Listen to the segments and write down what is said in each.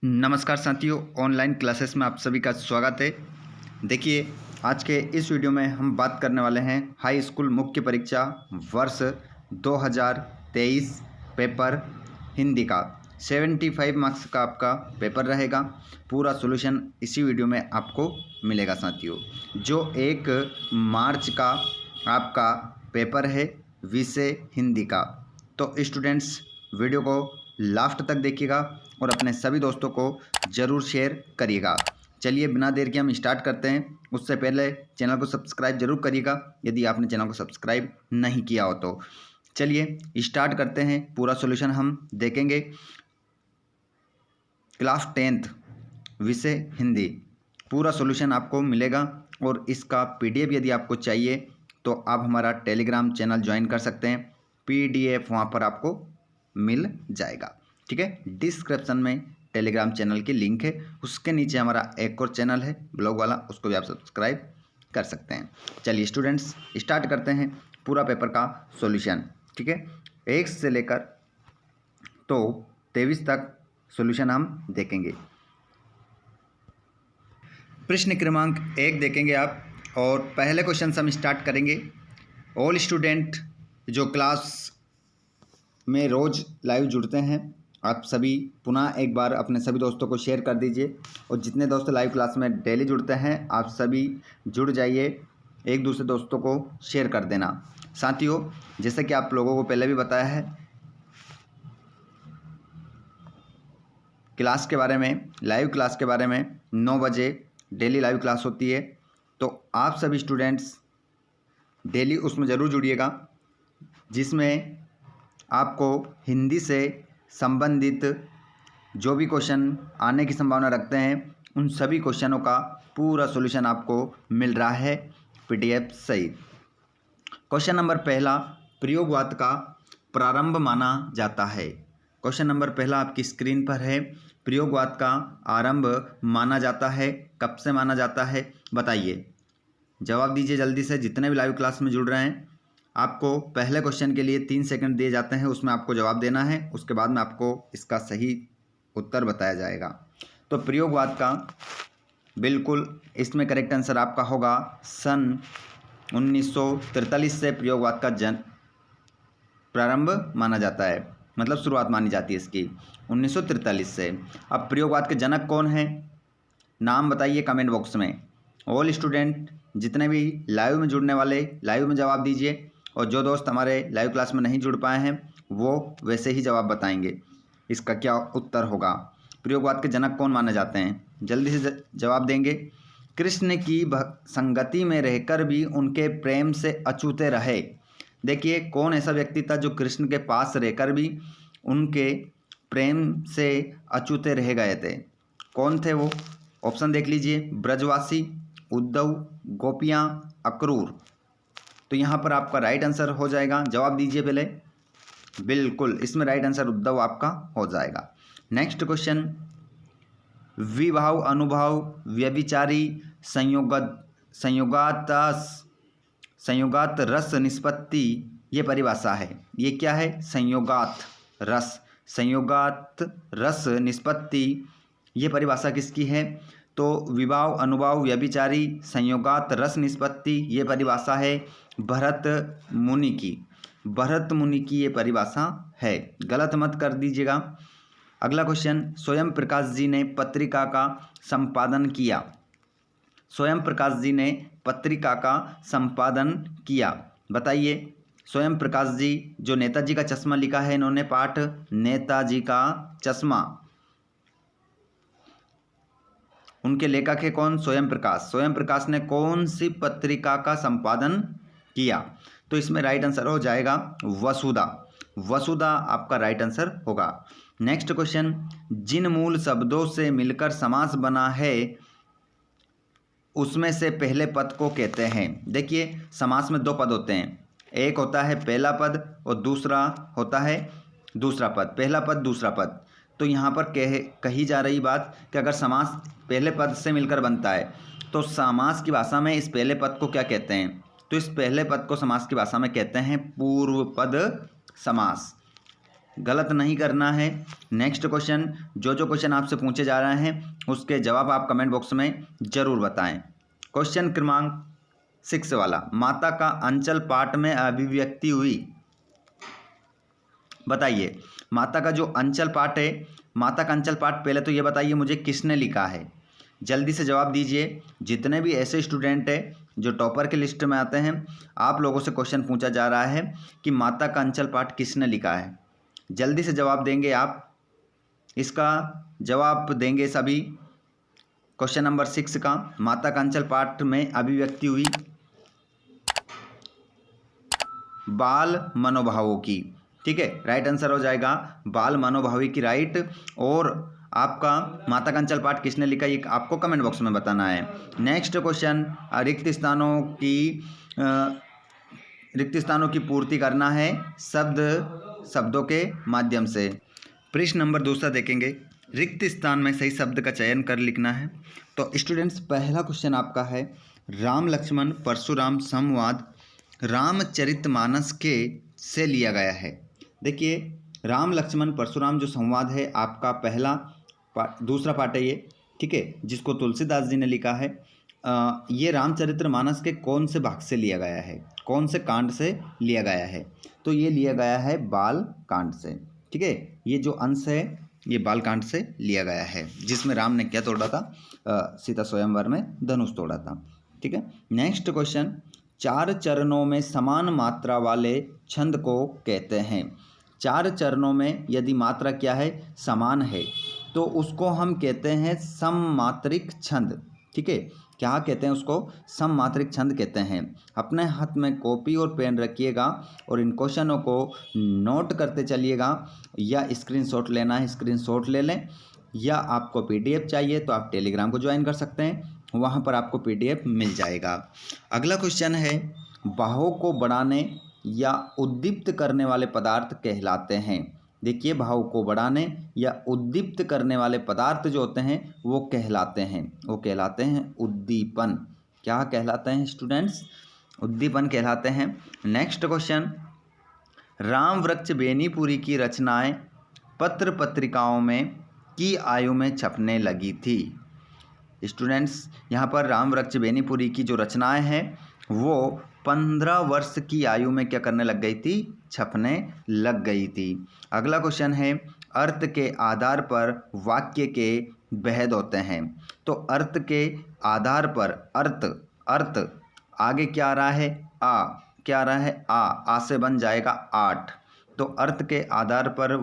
नमस्कार साथियों, online classes में आप सभी का स्वागत है। देखिए, आज के इस वीडियो में हम बात करने वाले हैं हाई स्कूल मुख्य परीक्षा वर्ष 2023 पेपर हिंदी का 75 मार्क्स का आपका पेपर रहेगा। पूरा सॉल्यूशन इसी वीडियो में आपको मिलेगा साथियों। जो 1 मार्च का आपका पेपर है विषय हिंदी का। तो स्टूडेंट्स, वीडियो को लास्ट तक देखिएगा और अपने सभी दोस्तों को ज़रूर शेयर करिएगा। चलिए बिना देर के हम स्टार्ट करते हैं। उससे पहले चैनल को सब्सक्राइब जरूर करिएगा यदि आपने चैनल को सब्सक्राइब नहीं किया हो तो। चलिए स्टार्ट करते हैं। पूरा सॉल्यूशन हम देखेंगे। क्लास 10th विषय हिंदी पूरा सॉल्यूशन आपको मिलेगा और इसका पीडीएफ यदि आपको चाहिए तो आप हमारा टेलीग्राम चैनल ज्वाइन कर सकते हैं। पीडीएफ वहाँ पर आपको मिल जाएगा, ठीक है। डिस्क्रिप्शन में टेलीग्राम चैनल की लिंक है, उसके नीचे हमारा एक और चैनल है ब्लॉग वाला, उसको भी आप सब्सक्राइब कर सकते हैं। चलिए स्टूडेंट्स, स्टार्ट करते हैं पूरा पेपर का सॉल्यूशन, ठीक है। 1 से लेकर तो 23 तक सॉल्यूशन हम देखेंगे। प्रश्न क्रमांक 1 देखेंगे आप और पहले क्वेश्चन से हम स्टार्ट करेंगे। ऑल स्टूडेंट जो क्लास में रोज़ लाइव जुड़ते हैं, आप सभी पुनः एक बार अपने सभी दोस्तों को शेयर कर दीजिए और जितने दोस्त लाइव क्लास में डेली जुड़ते हैं आप सभी जुड़ जाइए, एक दूसरे दोस्तों को शेयर कर देना। साथियों, जैसे कि आप लोगों को पहले भी बताया है क्लास के बारे में, लाइव क्लास के बारे में 9 बजे डेली लाइव क्लास होती है, तो आप सभी स्टूडेंट्स डेली उसमें ज़रूर जुड़िएगा, जिसमें आपको हिंदी से संबंधित जो भी क्वेश्चन आने की संभावना रखते हैं उन सभी क्वेश्चनों का पूरा सॉल्यूशन आपको मिल रहा है पीडीएफ सहित। क्वेश्चन नंबर पहला, प्रयोगवाद का प्रारंभ माना जाता है। क्वेश्चन नंबर पहला आपकी स्क्रीन पर है। प्रयोगवाद का आरंभ माना जाता है, कब से माना जाता है बताइए। जवाब दीजिए जल्दी से। जितने भी लाइव क्लास में जुड़ रहे हैं आपको पहले क्वेश्चन के लिए 3 सेकंड दिए जाते हैं, उसमें आपको जवाब देना है, उसके बाद में आपको इसका सही उत्तर बताया जाएगा। तो प्रयोगवाद का बिल्कुल इसमें करेक्ट आंसर आपका होगा सन 1943 से प्रयोगवाद का प्रारंभ माना जाता है, मतलब शुरुआत मानी जाती है इसकी 1943 से। अब प्रयोगवाद के जनक कौन है, नाम बताइए कमेंट बॉक्स में। ऑल स्टूडेंट जितने भी लाइव में जुड़ने वाले लाइव में जवाब दीजिए और जो दोस्त हमारे लाइव क्लास में नहीं जुड़ पाए हैं वो वैसे ही जवाब बताएंगे इसका क्या उत्तर होगा। प्रयोगवाद के जनक कौन माने जाते हैं, जल्दी से जवाब देंगे। कृष्ण की संगति में रहकर भी उनके प्रेम से अछूते रहे। देखिए कौन ऐसा व्यक्ति था जो कृष्ण के पास रहकर भी उनके प्रेम से अछूते रह गए थे, कौन थे वो? ऑप्शन देख लीजिए, ब्रजवासी, उद्धव, गोपियाँ, अक्रूर। तो यहाँ पर आपका राइट आंसर हो जाएगा। जवाब दीजिए पहले। बिल्कुल इसमें राइट आंसर उद्धव आपका हो जाएगा। नेक्स्ट क्वेश्चन, विभाव अनुभाव व्यभिचारी संयोगात रस निष्पत्ति, ये परिभाषा है। ये क्या है? संयोगात रस निष्पत्ति, ये परिभाषा किसकी है? तो विभाव अनुभाव व्यभिचारी संयोगात रस निष्पत्ति, ये परिभाषा है भरत मुनि की ये परिभाषा है। गलत मत कर दीजिएगा। अगला क्वेश्चन, स्वयं प्रकाश जी ने पत्रिका का संपादन किया। स्वयं प्रकाश जी ने पत्रिका का संपादन किया, बताइए। स्वयं प्रकाश जी जो नेताजी का चश्मा लिखा है इन्होंने पाठ, नेताजी का चश्मा, उनके लेखक है कौन? स्वयं प्रकाश। स्वयं प्रकाश ने कौन सी पत्रिका का संपादन किया? तो इसमें राइट आंसर हो जाएगा वसुधा आपका राइट आंसर होगा। नेक्स्ट क्वेश्चन, जिन मूल शब्दों से मिलकर समास बना है उसमें से पहले पद को कहते हैं। देखिए समास में 2 पद होते हैं, एक होता है पहला पद और दूसरा होता है दूसरा पद, पहला पद दूसरा पद। तो यहाँ पर कही जा रही बात कि अगर समास पहले पद से मिलकर बनता है तो समास की भाषा में इस पहले पद को क्या कहते हैं? तो इस पहले पद को समास की भाषा में कहते हैं पूर्व पद समास। गलत नहीं करना है। नेक्स्ट क्वेश्चन, जो क्वेश्चन आपसे पूछे जा रहे हैं उसके जवाब आप कमेंट बॉक्स में ज़रूर बताएं। क्वेश्चन क्रमांक 6 वाला, माता का अंचल पाठ में अभिव्यक्ति हुई। बताइए माता का जो अंचल पाठ है, माता का अंचल पाठ पहले तो ये बताइए मुझे किसने लिखा है। जल्दी से जवाब दीजिए। जितने भी ऐसे स्टूडेंट हैं जो टॉपर के लिस्ट में आते हैं, आप लोगों से क्वेश्चन पूछा जा रहा है कि माता का अंचल पाठ किसने लिखा है। जल्दी से जवाब देंगे आप, इसका जवाब देंगे सभी। क्वेश्चन नंबर 6 का, माता का अंचल पाठ में अभिव्यक्ति हुई बाल मनोभावों की। ठीक है, राइट आंसर हो जाएगा बाल मनोभावी की, राइट। और आपका माता का अंचल पाठ किसने लिखा ये आपको कमेंट बॉक्स में बताना है। नेक्स्ट क्वेश्चन, रिक्त स्थानों की पूर्ति करना है शब्दों के माध्यम से। प्रश्न नंबर 2 देखेंगे, रिक्त स्थान में सही शब्द का चयन कर लिखना है। तो स्टूडेंट्स पहला क्वेश्चन आपका है, राम लक्ष्मण परशुराम संवाद रामचरितमानस के से लिया गया है। देखिए राम लक्ष्मण परशुराम जो संवाद है आपका पहला दूसरा पार्ट है ये, ठीक है, जिसको तुलसीदास जी ने लिखा है। ये रामचरितमानस के कौन से भाग से लिया गया है, कौन से कांड से लिया गया है? तो ये लिया गया है बाल कांड से। ठीक है, ये जो अंश है ये बाल कांड से लिया गया है, जिसमें राम ने क्या तोड़ा था, सीता स्वयंवर में धनुष तोड़ा था। ठीक है, नेक्स्ट क्वेश्चन, 4 चरणों में समान मात्रा वाले छंद को कहते हैं। 4 चरणों में यदि मात्रा क्या है, समान है, तो उसको हम कहते हैं सममात्रिक छंद। ठीक है, क्या कहते हैं उसको? सममात्रिक छंद कहते हैं। अपने हाथ में कॉपी और पेन रखिएगा और इन क्वेश्चनों को नोट करते चलिएगा, या स्क्रीनशॉट लेना है स्क्रीनशॉट ले लें, या आपको पीडीएफ चाहिए तो आप टेलीग्राम को ज्वाइन कर सकते हैं, वहाँ पर आपको पीडीएफ मिल जाएगा। अगला क्वेश्चन है, बाहों को बढ़ाने या उद्दीप्त करने वाले पदार्थ कहलाते हैं। देखिए भाव को बढ़ाने या उद्दीप्त करने वाले पदार्थ जो होते हैं वो कहलाते हैं उद्दीपन। क्या कहलाते हैं स्टूडेंट्स? उद्दीपन कहलाते हैं। नेक्स्ट क्वेश्चन, राम वृक्ष बेनीपुरी की रचनाएं पत्र पत्रिकाओं में की आयु में छपने लगी थी। स्टूडेंट्स यहाँ पर राम वृक्ष बेनीपुरी की जो रचनाएं हैं वो 15 वर्ष की आयु में क्या करने लग गई थी? छपने लग गई थी। अगला क्वेश्चन है, अर्थ के आधार पर वाक्य के भेद होते हैं। तो अर्थ के आधार पर अर्थ आगे क्या आ रहा है? आ, क्या आ रहा है? आ से बन जाएगा 8। तो अर्थ के आधार पर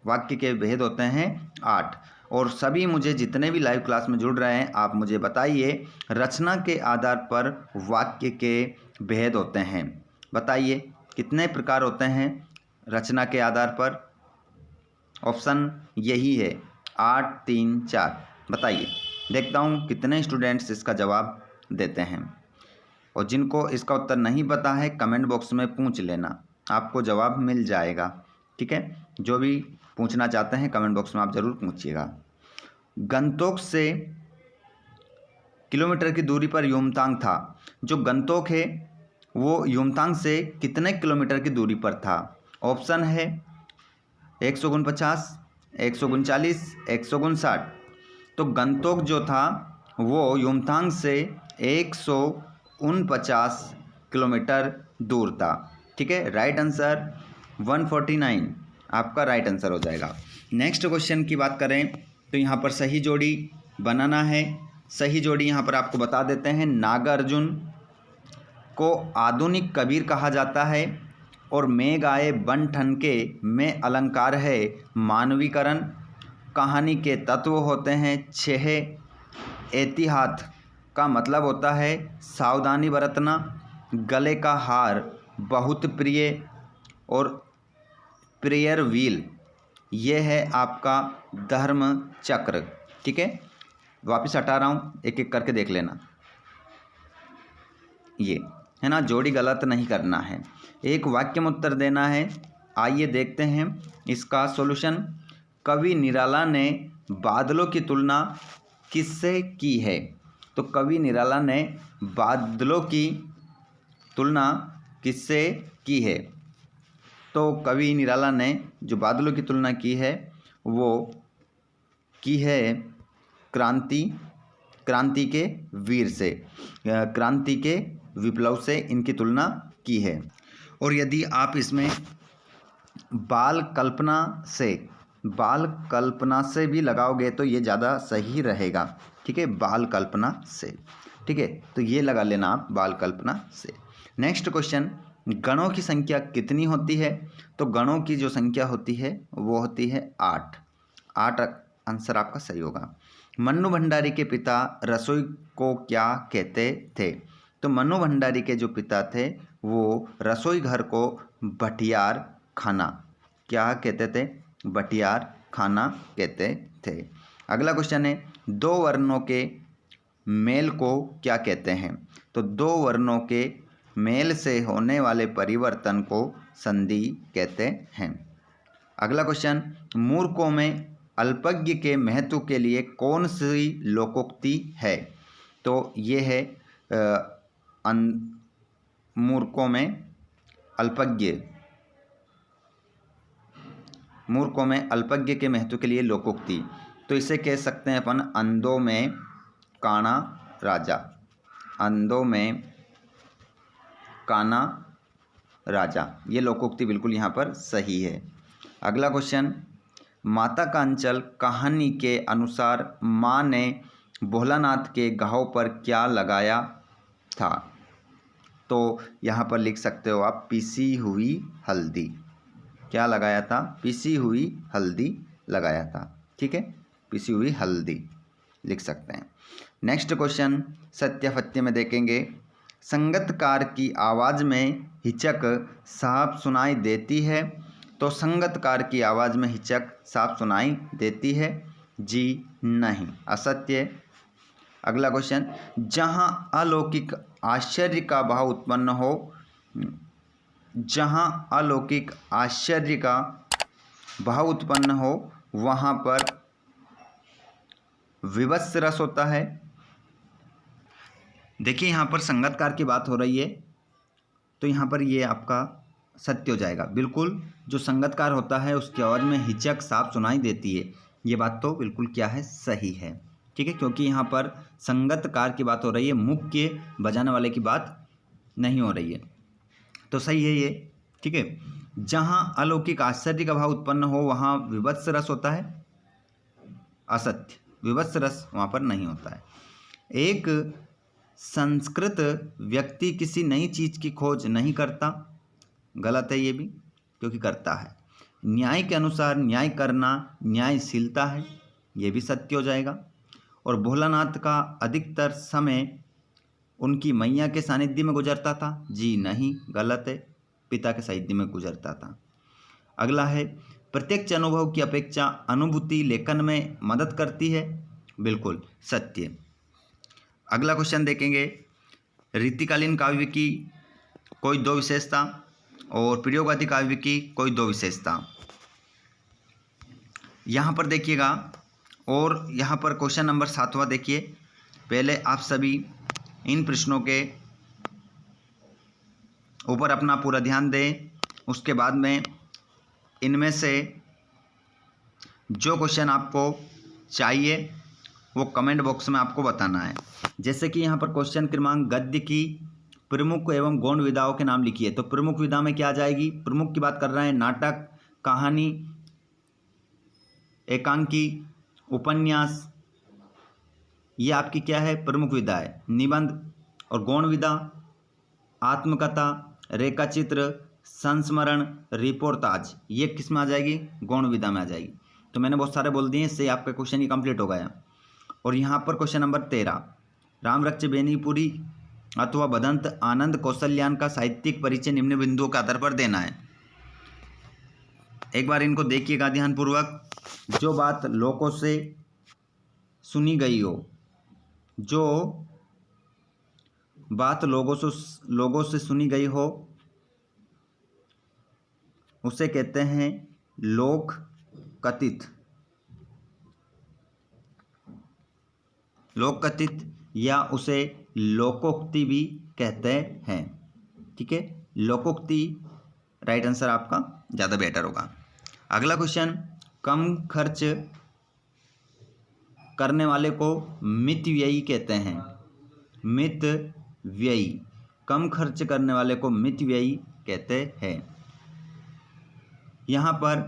वाक्य के भेद होते हैं 8। और सभी मुझे जितने भी लाइव क्लास में जुड़ रहे हैं आप मुझे बताइए, रचना के आधार पर वाक्य के भेद होते हैं। बताइए कितने प्रकार होते हैं रचना के आधार पर? ऑप्शन यही है 8, 3, 4। बताइए, देखता हूँ कितने स्टूडेंट्स इसका जवाब देते हैं। और जिनको इसका उत्तर नहीं पता है कमेंट बॉक्स में पूछ लेना, आपको जवाब मिल जाएगा। ठीक है, जो भी पूछना चाहते हैं कमेंट बॉक्स में आप ज़रूर पूछिएगा। गंतोक से किलोमीटर की दूरी पर युमथांग था। जो गंतोक है वो युमथांग से कितने किलोमीटर की दूरी पर था? ऑप्शन है 149, 139, 159। तो गंतोक जो था वो युमथांग से 149 किलोमीटर दूर था। ठीक है, राइट आंसर 149 आपका राइट आंसर हो जाएगा। नेक्स्ट क्वेश्चन की बात करें तो यहाँ पर सही जोड़ी बनाना है। सही जोड़ी यहाँ पर आपको बता देते हैं, नागार्जुन को आधुनिक कबीर कहा जाता है और मैं गाए बन ठनके में अलंकार है मानवीकरण। कहानी के तत्व होते हैं 6। एहतियात का मतलब होता है सावधानी बरतना। गले का हार बहुत प्रिय और प्रेयर व्हील, ये है आपका धर्म चक्र। ठीक है, वापस हटा रहा हूँ, एक एक करके देख लेना। ये है ना, जोड़ी गलत नहीं करना है, एक वाक्य में उत्तर देना है। आइए देखते हैं इसका सॉल्यूशन। कवि निराला ने बादलों की तुलना किससे की है? तो कवि निराला ने बादलों की तुलना किससे की है? तो कवि निराला ने जो बादलों की तुलना की है वो की है क्रांति के वीर से, क्रांति के विप्लव से इनकी तुलना की है। और यदि आप इसमें बाल कल्पना से भी लगाओगे तो ये ज़्यादा सही रहेगा। ठीक है, बाल कल्पना से। ठीक है, तो ये लगा लेना आप बाल कल्पना से। नेक्स्ट क्वेश्चन, गणों की संख्या कितनी होती है? तो गणों की जो संख्या होती है वो होती है 8। आंसर आपका सही होगा। मन्नू भंडारी के पिता रसोई को क्या कहते थे? तो मन्नू भंडारी के जो पिता थे वो रसोई घर को भटियार खाना क्या कहते थे? भटियार खाना कहते थे। अगला क्वेश्चन है, दो वर्णों के मेल को क्या कहते हैं? तो दो वर्णों के मेल से होने वाले परिवर्तन को संधि कहते हैं। अगला क्वेश्चन, मूर्खों में अल्पज्ञ के महत्व के लिए कौन सी लोकोक्ति है? तो ये है मूर्खों में अल्पज्ञ के महत्व के लिए लोकोक्ति। तो इसे कह सकते हैं अपन, अंधों में काना राजा। ये लोकोक्ति बिल्कुल यहाँ पर सही है। अगला क्वेश्चन, माता का अंचल कहानी के अनुसार माँ ने भोलानाथ के घाव पर क्या लगाया था? तो यहाँ पर लिख सकते हो आप पिसी हुई हल्दी। क्या लगाया था? पिसी हुई हल्दी लगाया था। ठीक है, पिसी हुई हल्दी लिख सकते हैं। नेक्स्ट क्वेश्चन, सत्यापत्य में देखेंगे, संगतकार की आवाज़ में हिचक साफ सुनाई देती है? तो संगतकार की आवाज़ में हिचक साफ सुनाई देती है? जी नहीं, असत्य। अगला क्वेश्चन, जहाँ अलौकिक आश्चर्य का भाव उत्पन्न हो वहाँ पर विवश रस होता है। देखिए यहाँ पर संगतकार की बात हो रही है तो यहाँ पर ये आपका सत्य हो जाएगा। बिल्कुल, जो संगतकार होता है उसकी आवाज़ में हिचक साफ सुनाई देती है, ये बात तो बिल्कुल क्या है? सही है। ठीक है, क्योंकि यहाँ पर संगतकार की बात हो रही है, मुख्य बजाने वाले की बात नहीं हो रही है, तो सही है ये। ठीक है, जहाँ अलौकिक आश्चर्य का भाव उत्पन्न हो वहाँ विवत्स रस होता है? असत्य, विवत्स रस वहाँ पर नहीं होता है। एक संस्कृत व्यक्ति किसी नई चीज़ की खोज नहीं करता? गलत है ये भी, क्योंकि करता है। न्याय के अनुसार न्याय करना न्यायशीलता है, ये भी सत्य हो जाएगा। और भोलानाथ का अधिकतर समय उनकी मैया के सानिध्य में गुजरता था? जी नहीं, गलत है, पिता के सानिध्य में गुजरता था। अगला है, प्रत्यक्ष अनुभव की अपेक्षा अनुभूति लेखन में मदद करती है? बिल्कुल सत्य। अगला क्वेश्चन देखेंगे, रीतिकालीन काव्य की कोई दो विशेषता और प्रयोगवादी काव्य की कोई दो विशेषता। यहाँ पर देखिएगा, और यहाँ पर क्वेश्चन नंबर 7वां देखिए। पहले आप सभी इन प्रश्नों के ऊपर अपना पूरा ध्यान दें, उसके बाद में इनमें से जो क्वेश्चन आपको चाहिए वो कमेंट बॉक्स में आपको बताना है। जैसे कि यहाँ पर क्वेश्चन क्रमांक, गद्य की प्रमुख एवं गौण विधाओं के नाम लिखिए। तो प्रमुख विधा में क्या आ जाएगी? प्रमुख की बात कर रहे हैं, नाटक, कहानी, एकांकी, उपन्यास, ये आपकी क्या है? प्रमुख विधा है। निबंध और गौण विधा, आत्मकथा, रेखाचित्र, संस्मरण, रिपोर्टाज, ये किस में आ जाएगी? गौण विधा में आ जाएगी। तो मैंने बहुत सारे बोल दिए, इससे आपका क्वेश्चन ही कंप्लीट हो गया। और यहाँ पर क्वेश्चन नंबर 13, रामरक्ष बेनीपुरी अथवा बदंत आनंद कौशल्यान का साहित्यिक परिचय निम्न बिंदुओं के आधार पर देना है। एक बार इनको देखिएगा ध्यानपूर्वक। जो बात लोगों से सुनी गई हो, जो बात लोगों से सुनी गई हो उसे कहते हैं लोक कथित, या उसे लोकोक्ति भी कहते हैं। ठीक है, लोकोक्ति राइट आंसर आपका ज़्यादा बेटर होगा। अगला क्वेश्चन, कम खर्च करने वाले को मितव्ययी कहते हैं। मितव्ययी, कम खर्च करने वाले को मितव्ययी कहते हैं। यहाँ पर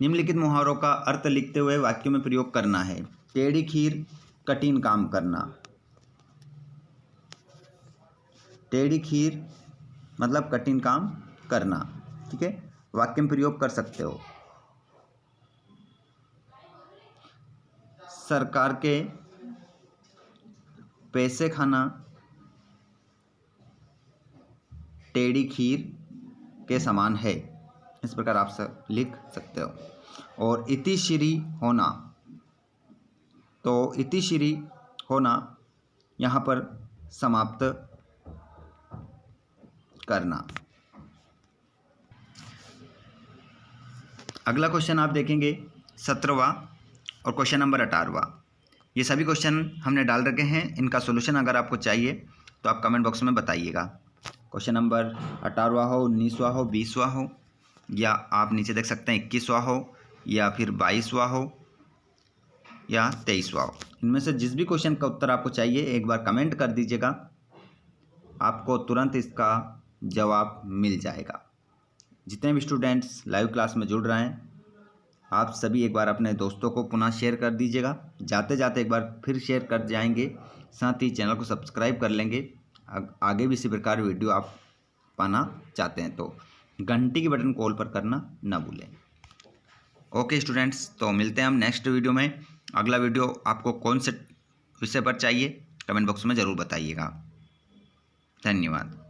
निम्नलिखित मुहावरों का अर्थ लिखते हुए वाक्यों में प्रयोग करना है। टेढ़ी खीर, कठिन काम करना। टेढ़ी खीर मतलब कठिन काम करना, ठीक है, वाक्य में प्रयोग कर सकते हो। सरकार के पैसे खाना टेढ़ी खीर के समान है, इस प्रकार आप सब लिख सकते हो। और इतिश्री होना, तो इतिश्री होना यहाँ पर समाप्त करना। अगला क्वेश्चन आप देखेंगे 17वां और क्वेश्चन नंबर 18वां। ये सभी क्वेश्चन हमने डाल रखे हैं, इनका सॉल्यूशन अगर आपको चाहिए तो आप कमेंट बॉक्स में बताइएगा। क्वेश्चन नंबर 18वां हो, 19वां हो, 20वां हो, या आप नीचे देख सकते हैं 21वां हो, या फिर 22वां हो, या 23वां हो। इनमें से जिस भी क्वेश्चन का उत्तर आपको चाहिए एक बार कमेंट कर दीजिएगा, आपको तुरंत इसका जवाब मिल जाएगा। जितने भी स्टूडेंट्स लाइव क्लास में जुड़ रहे हैं, आप सभी एक बार अपने दोस्तों को पुनः शेयर कर दीजिएगा। जाते जाते एक बार फिर शेयर कर जाएंगे, साथ ही चैनल को सब्सक्राइब कर लेंगे। आगे भी इसी प्रकार वीडियो आप पाना चाहते हैं तो घंटी की बटन कॉल पर करना ना भूलें। ओके स्टूडेंट्स, तो मिलते हैं हम नेक्स्ट वीडियो में। अगला वीडियो आपको कौन से विषय पर चाहिए कमेंट बॉक्स में ज़रूर बताइएगा। धन्यवाद।